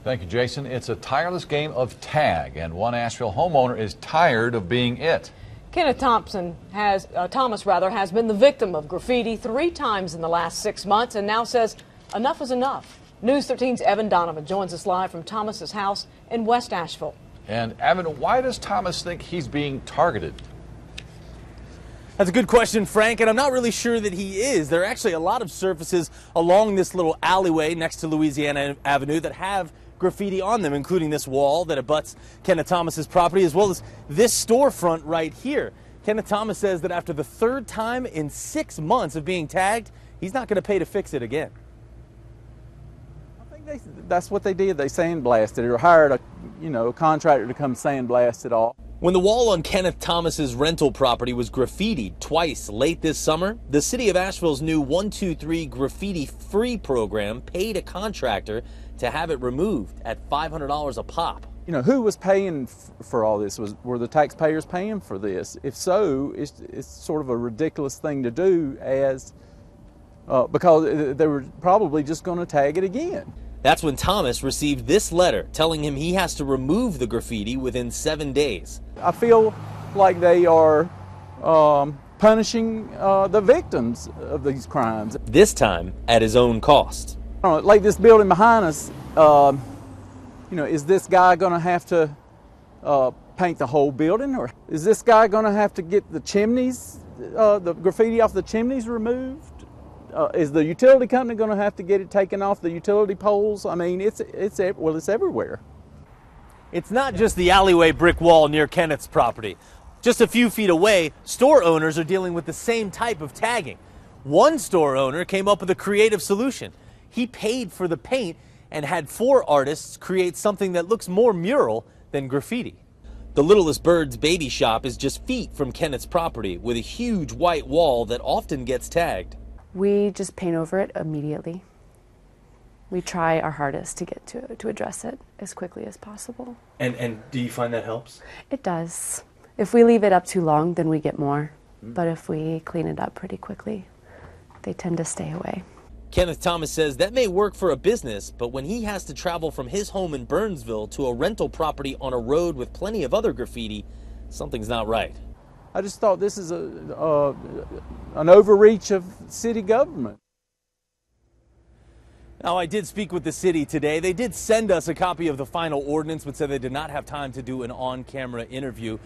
Thank you, Jason. It's a tireless game of tag, and one Asheville homeowner is tired of being it. Kenneth Thomas has been the victim of graffiti 3 times in the last 6 months and now says enough is enough. News 13's Evan Donovan joins us live from Thomas's house in West Asheville. And Evan, why does Thomas think he's being targeted? That's a good question, Frank, and I'm not really sure that he is. There are actually a lot of surfaces along this little alleyway next to Louisiana Avenue that have graffiti on them, including this wall that abuts Kenneth Thomas's property, as well as this storefront right here. Kenneth Thomas says that after the 3rd time in 6 months of being tagged, he's not going to pay to fix it again. I think that's what they did. They sandblasted it or hired a contractor to come sandblast it all. When the wall on Kenneth Thomas's rental property was graffitied twice late this summer, the city of Asheville's new 123 Graffiti Free Program paid a contractor to have it removed at $500 a pop. You know, who was paying for all this? Were the taxpayers paying for this? If so, it's sort of a ridiculous thing to do because they were probably just going to tag it again. That's when Thomas received this letter telling him he has to remove the graffiti within 7 days. I feel like they are punishing the victims of these crimes. This time at his own cost. Like this building behind us, is this guy going to have to paint the whole building, or is this guy going to have to get the chimneys, the graffiti off the chimneys removed? Is the utility company going to have to get it taken off the utility poles? I mean, it's everywhere. It's not just the alleyway brick wall near Kenneth's property. Just a few feet away, store owners are dealing with the same type of tagging. One store owner came up with a creative solution. He paid for the paint and had 4 artists create something that looks more mural than graffiti. The Littlest Bird's baby shop is just feet from Kenneth's property with a huge white wall that often gets tagged. We just paint over it immediately. We try our hardest to get to address it as quickly as possible. And do you find that helps? It does. If we leave it up too long, then we get more. But if we clean it up pretty quickly, they tend to stay away. Kenneth Thomas says that may work for a business, but when he has to travel from his home in Burnsville to a rental property on a road with plenty of other graffiti, something's not right. I just thought this is an overreach of city government. Now, I did speak with the city today. They did send us a copy of the final ordinance, but said they did not have time to do an on-camera interview.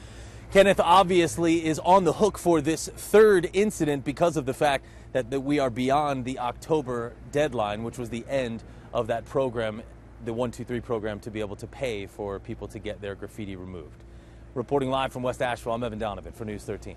Kenneth obviously is on the hook for this 3rd incident because of the fact that we are beyond the October deadline, which was the end of that program, the 123 program, to be able to pay for people to get their graffiti removed. Reporting live from West Asheville, I'm Evan Donovan for News 13.